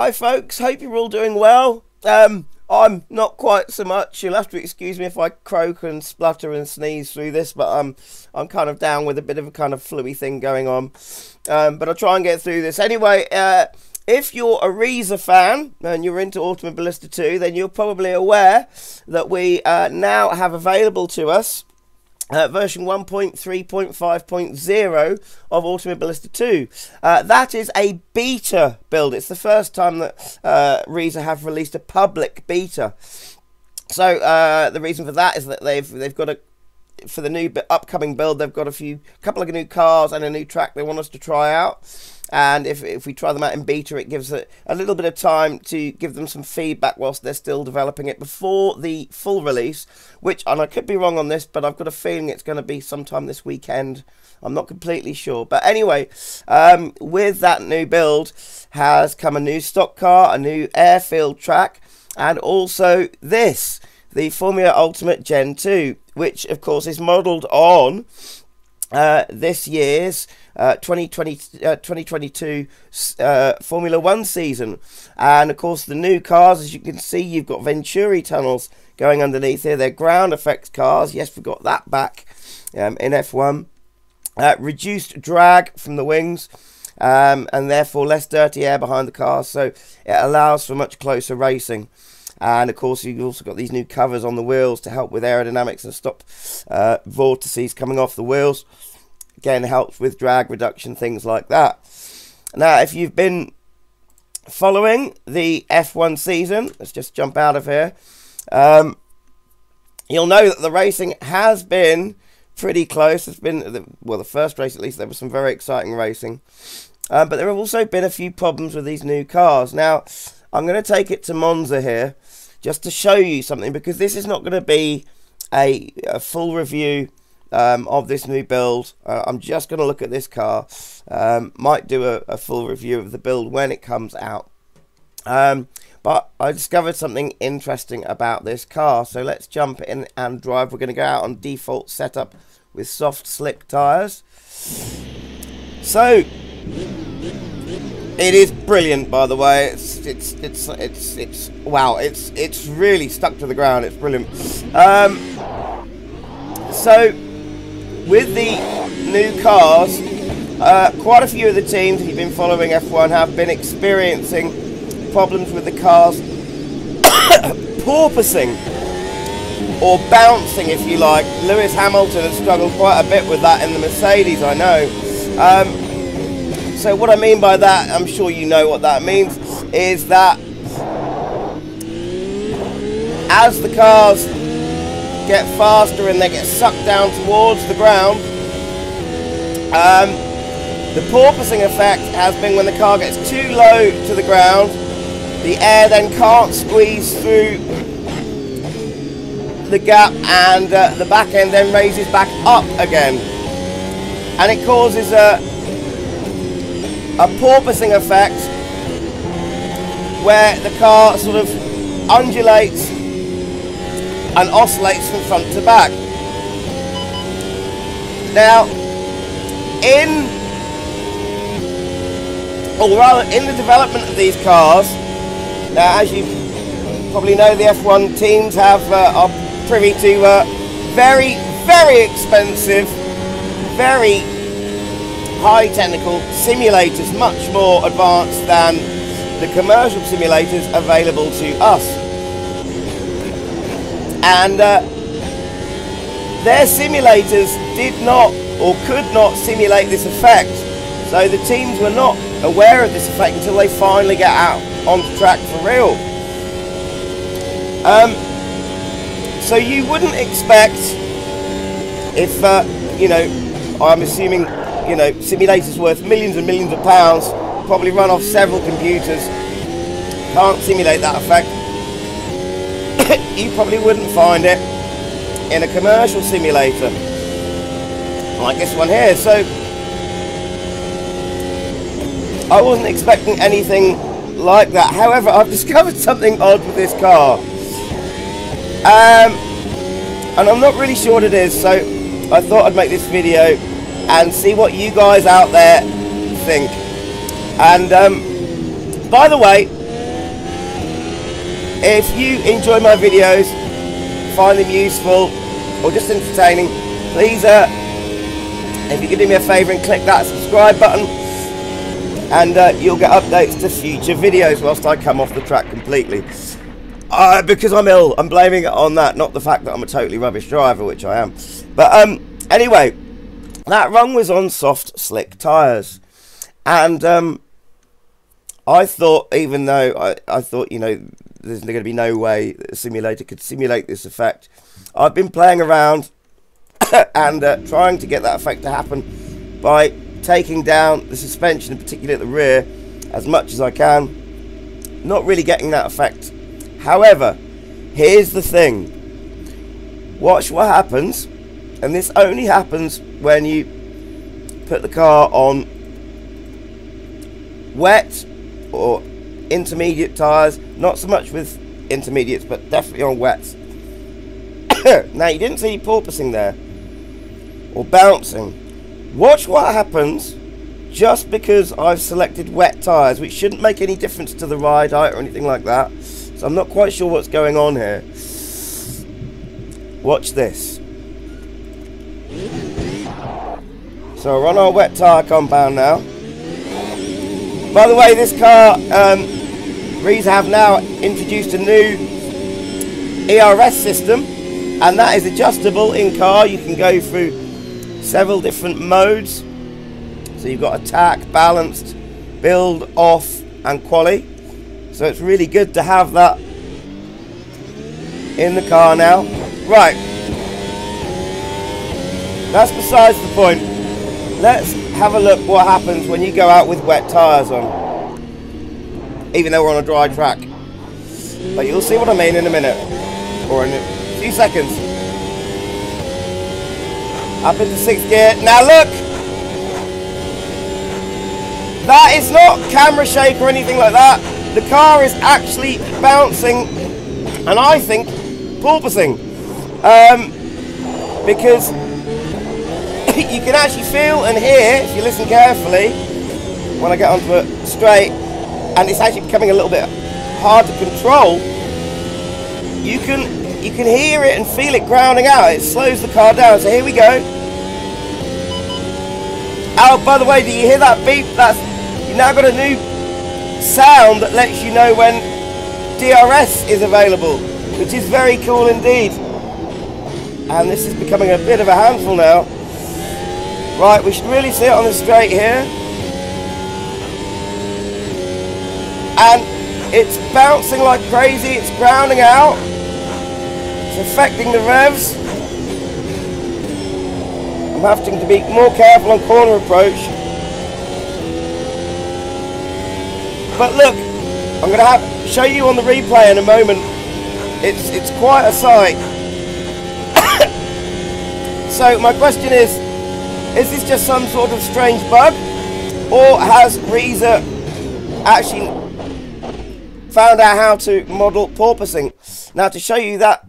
Hi folks, hope you're all doing well. I'm not quite so much. You'll have to excuse me if I croak and splutter and sneeze through this, but I'm kind of down with a bit of a kind of flu-y thing going on. But I'll try and get through this. Anyway, if you're a Reiza fan and you're into Automobilista 2, then you're probably aware that we now have available to us version 1.3.5.0 of Automobilista 2. That is a beta build. It's the first time that Reiza have released a public beta. So the reason for that is that they've got for the new upcoming build, they've got a couple of new cars and a new track they want us to try out. And if we try them out in beta, it gives a little bit of time to give them some feedback whilst they're still developing it before the full release, which, and I could be wrong on this, but I've got a feeling it's going to be sometime this weekend. I'm not completely sure. But anyway, with that new build has come a new stock car, a new airfield track, and also this, the Formula Ultimate Gen 2, which of course is modelled on this year's 2022 Formula 1 season. And of course the new cars, as you can see, you've got Venturi tunnels going underneath here. They're ground effects cars. Yes, we've got that back in F1. Reduced drag from the wings, and therefore less dirty air behind the cars, so it allows for much closer racing. And of course you've also got these new covers on the wheels to help with aerodynamics and stop vortices coming off the wheels. Again, helps with drag reduction, things like that. Now, if you've been following the F1 season, let's just jump out of here, you'll know that the racing has been pretty close. It's been, well, the first race at least, there was some very exciting racing. But there have also been a few problems with these new cars. Now, I'm going to take it to Monza here just to show you something, because this is not going to be a full review of this new build. I'm just going to look at this car. Might do a full review of the build when it comes out. But I discovered something interesting about this car, so let's jump in and drive. We're going to go out on default setup with soft slick tyres. So it is brilliant, by the way. It's wow. It's really stuck to the ground. It's brilliant. So with the new cars, quite a few of the teams, if you've been following F1, have been experiencing problems with the cars porpoising or bouncing, if you like. Lewis Hamilton has struggled quite a bit with that in the Mercedes, I know. So what I mean by that, I'm sure you know what that means, is that as the cars get faster and they get sucked down towards the ground, the porpoising effect has been when the car gets too low to the ground, the air then can't squeeze through the gap, and the back end then raises back up again, and it causes a porpoising effect where the car sort of undulates and oscillates from front to back. Now, in the development of these cars, now as you probably know, the F1 teams are privy to very, very expensive, very high technical simulators, much more advanced than the commercial simulators available to us. And their simulators did not or could not simulate this effect. So the teams were not aware of this effect until they finally get out on the track for real. So you wouldn't expect, if, you know, I'm assuming, you know, simulators worth millions and millions of pounds, probably run off several computers, can't simulate that effect. You probably wouldn't find it in a commercial simulator like this one here. So I wasn't expecting anything like that. However, I've discovered something odd with this car, and I'm not really sure what it is, so I thought I'd make this video and see what you guys out there think. And by the way, if you enjoy my videos, find them useful or just entertaining, please if you could do me a favour and click that subscribe button, and you'll get updates to future videos whilst I come off the track completely. Because I'm ill, I'm blaming it on that, not the fact that I'm a totally rubbish driver, which I am. But anyway, that run was on soft slick tyres, and I thought, even though I thought, you know, there's going to be no way that a simulator could simulate this effect, I've been playing around and trying to get that effect to happen by taking down the suspension, in particular at the rear, as much as I can. Not really getting that effect. However, here's the thing. Watch what happens, and this only happens when you put the car on wet or intermediate tyres. Not so much with intermediates, but definitely on wets. Now, you didn't see porpoising there, or bouncing. Watch what happens just because I've selected wet tyres, which shouldn't make any difference to the ride height or anything like that. So I'm not quite sure what's going on here. Watch this. So we're on our wet tyre compound now. By the way, this car, Reiza have now introduced a new ERS system, and that is adjustable in car. You can go through several different modes. So you've got attack, balanced, build, off, and quali. So it's really good to have that in the car now. Right. That's besides the point. Let's have a look what happens when you go out with wet tyres on. Even though we're on a dry track. But you'll see what I mean in a minute. Or in a few seconds. Up into 6th gear. Now look! That is not camera shake or anything like that. The car is actually bouncing, and I think porpoising, because you can actually feel and hear, if you listen carefully, when I get onto it straight, and it's actually becoming a little bit hard to control. You can hear it and feel it grounding out. It slows the car down. So here we go. Oh, by the way, do you hear that beep? You've now got a new sound that lets you know when DRS is available, which is very cool indeed. And this is becoming a bit of a handful now. Right, we should really see it on the straight here. And it's bouncing like crazy, it's grounding out. It's affecting the revs. I'm having to be more careful on corner approach. But look, I'm going to show you on the replay in a moment. It's quite a sight. So my question is this just some sort of strange bug, or has Reiza actually found out how to model porpoising? Now, to show you that,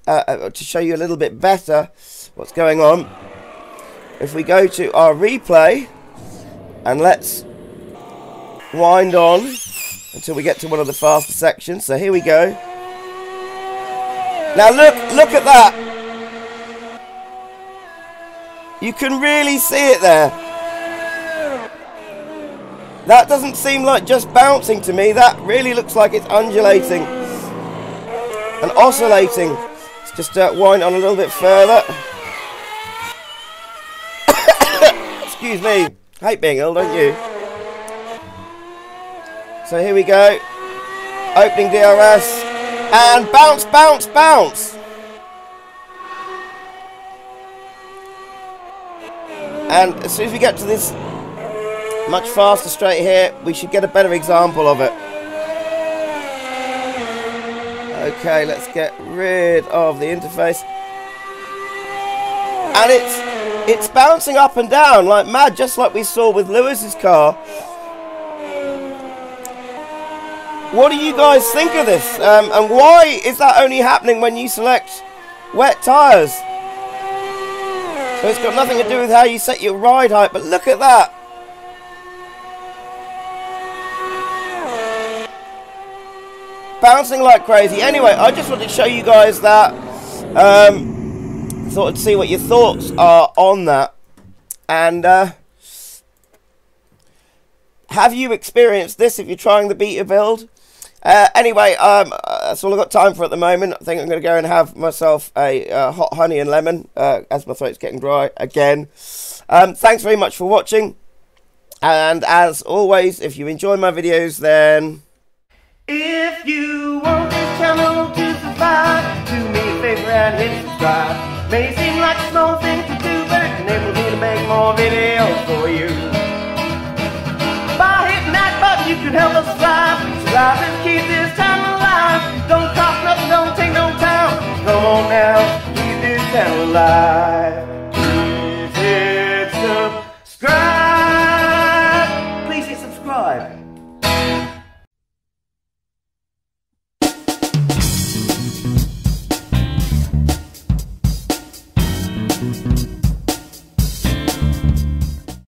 to show you a little bit better what's going on, if we go to our replay and let's wind on until we get to one of the faster sections. So here we go. Now look at that. You can really see it there. That doesn't seem like just bouncing to me. That really looks like it's undulating and oscillating. Let's just wind on a little bit further. Excuse me. I hate being ill, don't you? So here we go. Opening DRS. And bounce, bounce, bounce. And as soon as we get to this much faster straight here, we should get a better example of it. Okay, let's get rid of the interface. And it's bouncing up and down like mad, just like we saw with Lewis's car. What do you guys think of this? And why is that only happening when you select wet tyres? So it's got nothing to do with how you set your ride height, but look at that. bouncing like crazy. Anyway, I just wanted to show you guys that. Thought I'd see what your thoughts are on that. And have you experienced this if you're trying the beta build? Anyway, that's all I've got time for at the moment. I think I'm going to go and have myself a hot honey and lemon as my throat's getting dry again. Thanks very much for watching. And as always, if you enjoy my videos, then if you want this channel to survive, do me a favor and hit subscribe. May seem like a small thing to do, but it enables me to make more videos for you. By hitting that button, you can help us thrive. Subscribe and keep this channel alive. Don't cost nothing, don't take no time. Come on now, keep this channel alive.